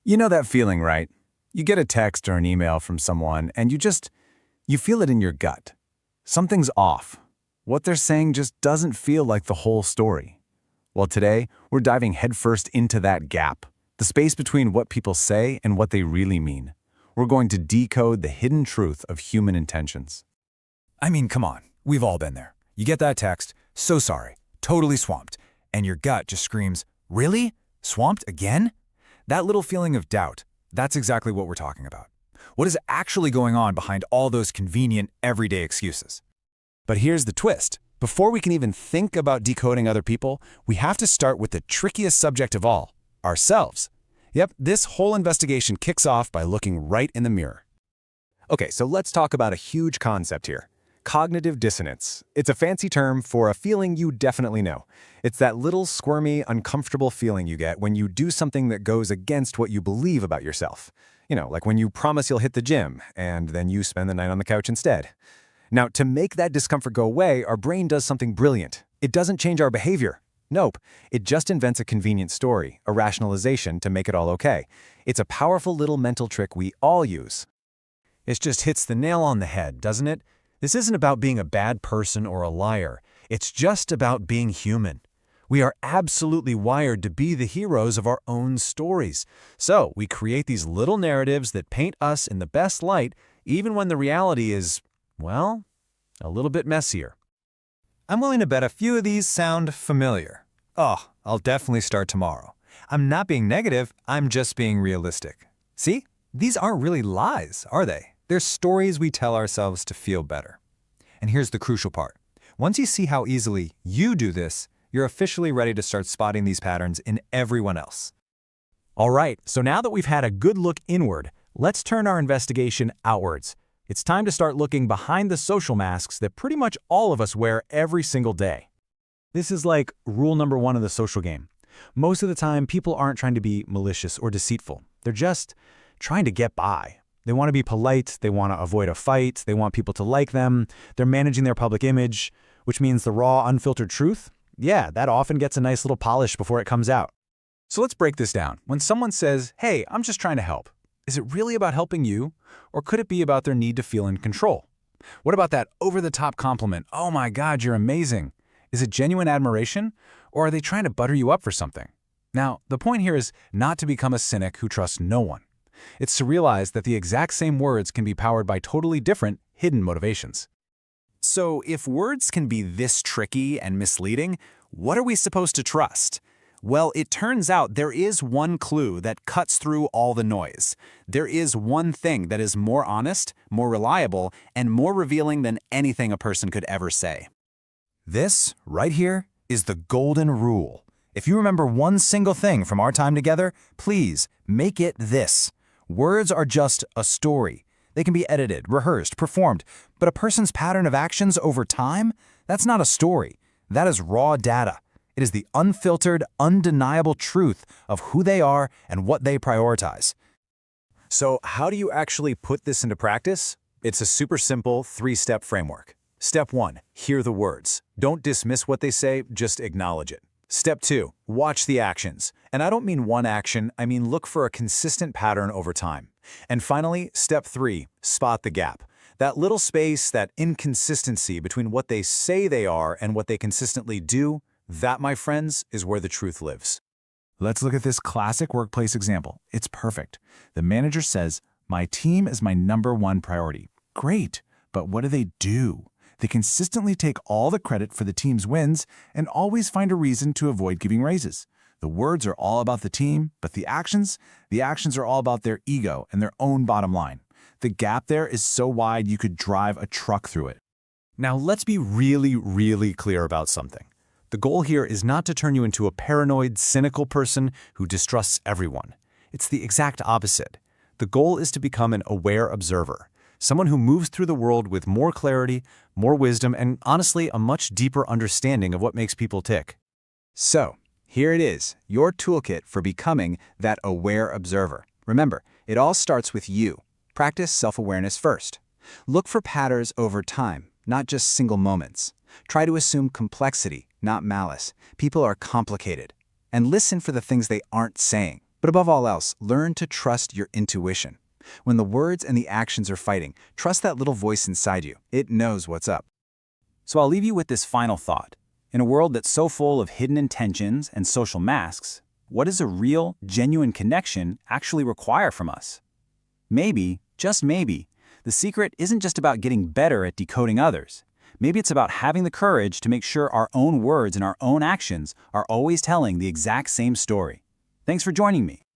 You know that feeling, right? You get a text or an email from someone and you feel it in your gut. Something's off. What they're saying just doesn't feel like the whole story. Well, today, we're diving headfirst into that gap, the space between what people say and what they really mean. We're going to decode the hidden truth of human intentions. I mean, come on, we've all been there. You get that text, so sorry, totally swamped, and your gut just screams, really? Swamped again? That little feeling of doubt, that's exactly what we're talking about. What is actually going on behind all those convenient, everyday excuses? But here's the twist. Before we can even think about decoding other people, we have to start with the trickiest subject of all, ourselves. Yep, this whole investigation kicks off by looking right in the mirror. Okay, so let's talk about a huge concept here. Cognitive dissonance. It's a fancy term for a feeling you definitely know. It's that little squirmy, uncomfortable feeling you get when you do something that goes against what you believe about yourself. You know, like when you promise you'll hit the gym, and then you spend the night on the couch instead. Now, to make that discomfort go away, our brain does something brilliant. It doesn't change our behavior. Nope. It just invents a convenient story, a rationalization to make it all okay. It's a powerful little mental trick we all use. It just hits the nail on the head, doesn't it? This isn't about being a bad person or a liar. It's just about being human. We are absolutely wired to be the heroes of our own stories. So we create these little narratives that paint us in the best light, even when the reality is, well, a little bit messier. I'm willing to bet a few of these sound familiar. Oh, I'll definitely start tomorrow. I'm not being negative, I'm just being realistic. See? These aren't really lies, are they? They're stories we tell ourselves to feel better. And here's the crucial part. Once you see how easily you do this, you're officially ready to start spotting these patterns in everyone else. All right, so now that we've had a good look inward, let's turn our investigation outwards. It's time to start looking behind the social masks that pretty much all of us wear every single day. This is like rule number 1 of the social game. Most of the time, people aren't trying to be malicious or deceitful. They're just trying to get by. They want to be polite, they want to avoid a fight, they want people to like them, they're managing their public image, which means the raw, unfiltered truth, yeah, that often gets a nice little polish before it comes out. So let's break this down. When someone says, hey, I'm just trying to help, is it really about helping you, or could it be about their need to feel in control? What about that over-the-top compliment, oh my God, you're amazing? Is it genuine admiration, or are they trying to butter you up for something? Now, the point here is not to become a cynic who trusts no one. It's to realize that the exact same words can be powered by totally different, hidden motivations. So if words can be this tricky and misleading, what are we supposed to trust? Well, it turns out there is one clue that cuts through all the noise. There is one thing that is more honest, more reliable, and more revealing than anything a person could ever say. This, right here, is the golden rule. If you remember one single thing from our time together, please make it this. Words are just a story. They can be edited, rehearsed, performed, but a person's pattern of actions over time, that's not a story. That is raw data. It is the unfiltered, undeniable truth of who they are and what they prioritize. So how do you actually put this into practice? It's a super simple 3-step framework. Step 1, hear the words. Don't dismiss what they say, just acknowledge it. Step 2, watch the actions. And I don't mean one action, I mean look for a consistent pattern over time. And finally, step 3, spot the gap. That little space, that inconsistency between what they say they are and what they consistently do, that, my friends, is where the truth lives. Let's look at this classic workplace example. It's perfect. The manager says, my team is my #1 priority. Great, but what do? They consistently take all the credit for the team's wins and always find a reason to avoid giving raises. The words are all about the team, but the actions are all about their ego and their own bottom line. The gap there is so wide you could drive a truck through it. Now let's be really, really clear about something. The goal here is not to turn you into a paranoid, cynical person who distrusts everyone. It's the exact opposite. The goal is to become an aware observer. Someone who moves through the world with more clarity, more wisdom, and honestly, a much deeper understanding of what makes people tick. So, here it is, your toolkit for becoming that aware observer. Remember, it all starts with you. Practice self-awareness first. Look for patterns over time, not just single moments. Try to assume complexity, not malice. People are complicated. And listen for the things they aren't saying. But above all else, learn to trust your intuition. When the words and the actions are fighting, trust that little voice inside you. It knows what's up. So I'll leave you with this final thought. In a world that's so full of hidden intentions and social masks, what does a real, genuine connection actually require from us? Maybe, just maybe, the secret isn't just about getting better at decoding others. Maybe it's about having the courage to make sure our own words and our own actions are always telling the exact same story. Thanks for joining me.